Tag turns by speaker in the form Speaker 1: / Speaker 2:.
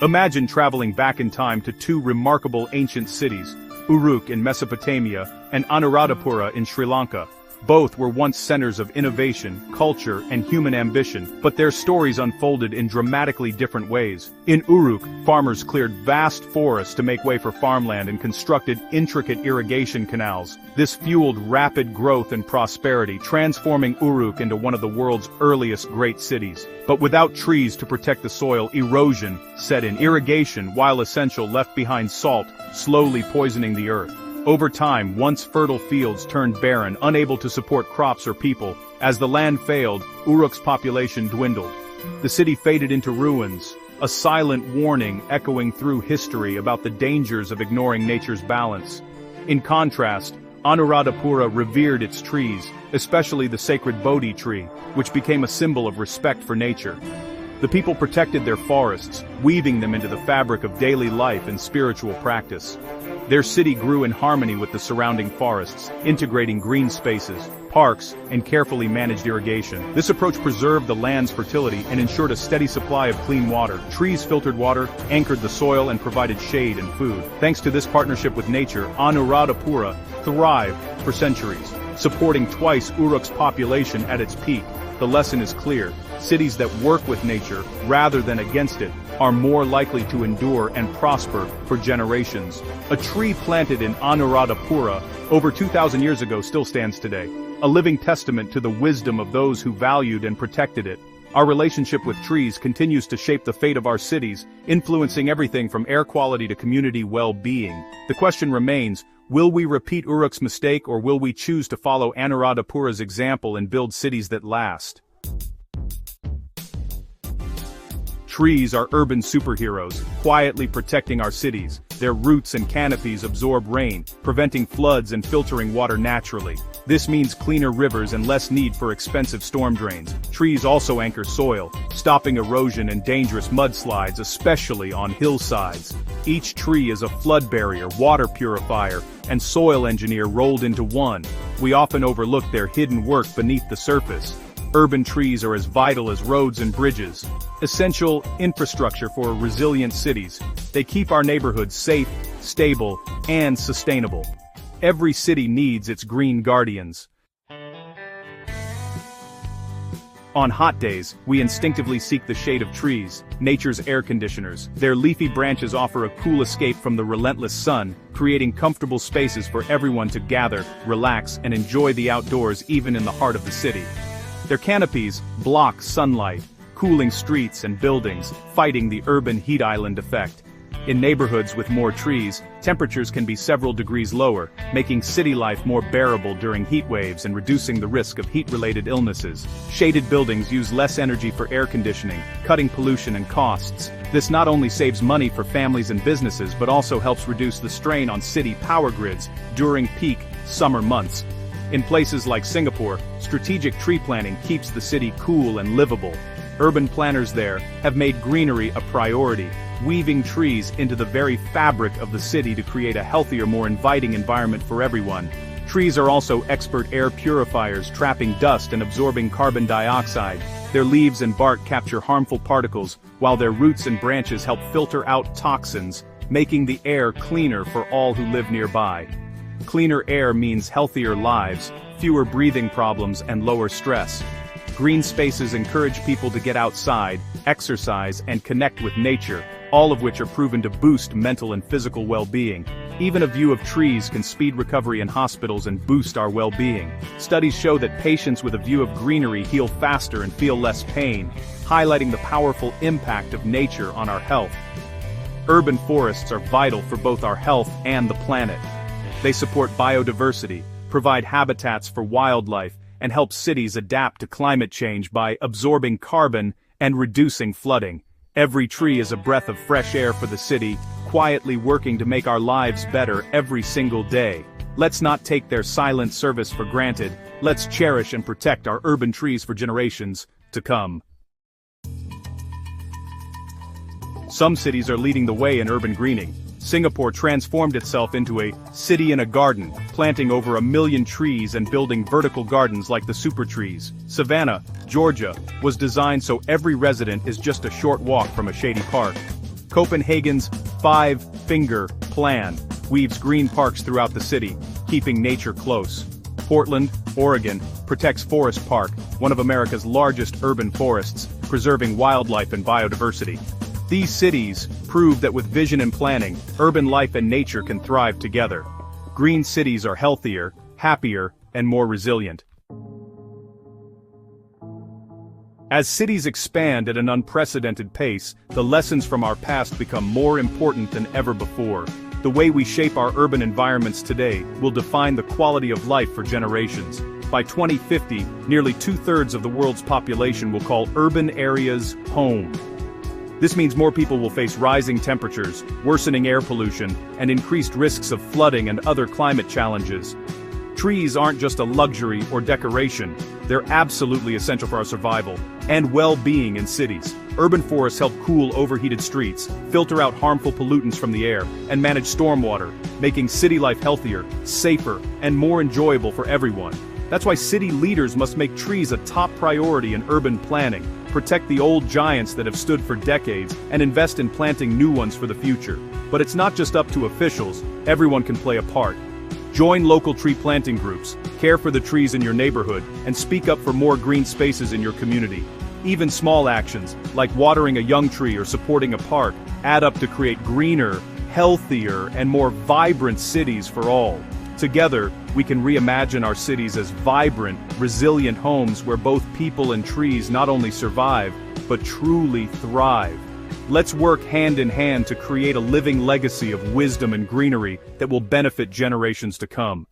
Speaker 1: Imagine traveling back in time to two remarkable ancient cities, Uruk in Mesopotamia and Anuradhapura in Sri Lanka. Both were once centers of innovation, culture, and human ambition, but their stories unfolded in dramatically different ways. In Uruk, farmers cleared vast forests to make way for farmland and constructed intricate irrigation canals. This fueled rapid growth and prosperity, transforming Uruk into one of the world's earliest great cities. But without trees to protect the soil, erosion set in. Irrigation, while essential, left behind salt, slowly poisoning the earth. Over time, once fertile fields turned barren, unable to support crops or people. As the land failed, Uruk's population dwindled. The city faded into ruins, a silent warning echoing through history about the dangers of ignoring nature's balance. In contrast, Anuradhapura revered its trees, especially the sacred Bodhi tree, which became a symbol of respect for nature. The people protected their forests, weaving them into the fabric of daily life and spiritual practice. Their city grew in harmony with the surrounding forests, integrating green spaces, parks, and carefully managed irrigation. This approach preserved the land's fertility and ensured a steady supply of clean water. Trees filtered water, anchored the soil, and provided shade and food. Thanks to this partnership with nature, Anuradhapura thrived for centuries, supporting twice Uruk's population at its peak. The lesson is clear: cities that work with nature, rather than against it, are more likely to endure and prosper for generations. A tree planted in Anuradhapura over 2,000 years ago still stands today, a living testament to the wisdom of those who valued and protected it. Our relationship with trees continues to shape the fate of our cities, influencing everything from air quality to community well-being. The question remains: will we repeat Uruk's mistake, or will we choose to follow Anuradhapura's example and build cities that last? Trees are urban superheroes, quietly protecting our cities. Their roots and canopies absorb rain, preventing floods and filtering water naturally. This means cleaner rivers and less need for expensive storm drains. Trees also anchor soil, stopping erosion and dangerous mudslides, especially on hillsides. Each tree is a flood barrier, water purifier, and soil engineer rolled into one. We often overlook their hidden work beneath the surface. Urban trees are as vital as roads and bridges, essential infrastructure for resilient cities. They keep our neighborhoods safe, stable, and sustainable. Every city needs its green guardians. On hot days, we instinctively seek the shade of trees, nature's air conditioners. Their leafy branches offer a cool escape from the relentless sun, creating comfortable spaces for everyone to gather, relax, and enjoy the outdoors even in the heart of the city. Their canopies block sunlight, cooling streets and buildings, fighting the urban heat island effect. In neighborhoods with more trees, temperatures can be several degrees lower, making city life more bearable during heat waves and reducing the risk of heat-related illnesses. Shaded buildings use less energy for air conditioning, cutting pollution and costs. This not only saves money for families and businesses but also helps reduce the strain on city power grids during peak summer months. In places like Singapore, strategic tree planting keeps the city cool and livable. Urban planners there have made greenery a priority, weaving trees into the very fabric of the city to create a healthier, more inviting environment for everyone. Trees are also expert air purifiers, trapping dust and absorbing carbon dioxide. Their leaves and bark capture harmful particles, while their roots and branches help filter out toxins, making the air cleaner for all who live nearby. Cleaner air means healthier lives, fewer breathing problems, and lower stress. Green spaces encourage people to get outside, exercise, and connect with nature, all of which are proven to boost mental and physical well-being. Even a view of trees can speed recovery in hospitals and boost our well-being. Studies show that patients with a view of greenery heal faster and feel less pain, highlighting the powerful impact of nature on our health. Urban forests are vital for both our health and the planet. They support biodiversity, provide habitats for wildlife, and help cities adapt to climate change by absorbing carbon and reducing flooding. Every tree is a breath of fresh air for the city, quietly working to make our lives better every single day. Let's not take their silent service for granted. Let's cherish and protect our urban trees for generations to come. Some cities are leading the way in urban greening. Singapore transformed itself into a city in a garden, planting over 1 million trees and building vertical gardens like the super trees. Savannah, Georgia, was designed so every resident is just a short walk from a shady park. Copenhagen's Five-Finger Plan weaves green parks throughout the city, keeping nature close. Portland, Oregon, protects Forest Park, one of America's largest urban forests, preserving wildlife and biodiversity. These cities prove that with vision and planning, urban life and nature can thrive together. Green cities are healthier, happier, and more resilient. As cities expand at an unprecedented pace, the lessons from our past become more important than ever before. The way we shape our urban environments today will define the quality of life for generations. By 2050, nearly 2/3 of the world's population will call urban areas home. This means more people will face rising temperatures, worsening air pollution, and increased risks of flooding and other climate challenges. Trees aren't just a luxury or decoration, they're absolutely essential for our survival and well-being in cities. Urban forests help cool overheated streets, filter out harmful pollutants from the air, and manage stormwater, making city life healthier, safer, and more enjoyable for everyone. That's why city leaders must make trees a top priority in urban planning, protect the old giants that have stood for decades, and invest in planting new ones for the future. But it's not just up to officials, everyone can play a part. Join local tree planting groups, care for the trees in your neighborhood, and speak up for more green spaces in your community. Even small actions, like watering a young tree or supporting a park, add up to create greener, healthier, and more vibrant cities for all. Together, we can reimagine our cities as vibrant, resilient homes where both people and trees not only survive, but truly thrive. Let's work hand in hand to create a living legacy of wisdom and greenery that will benefit generations to come.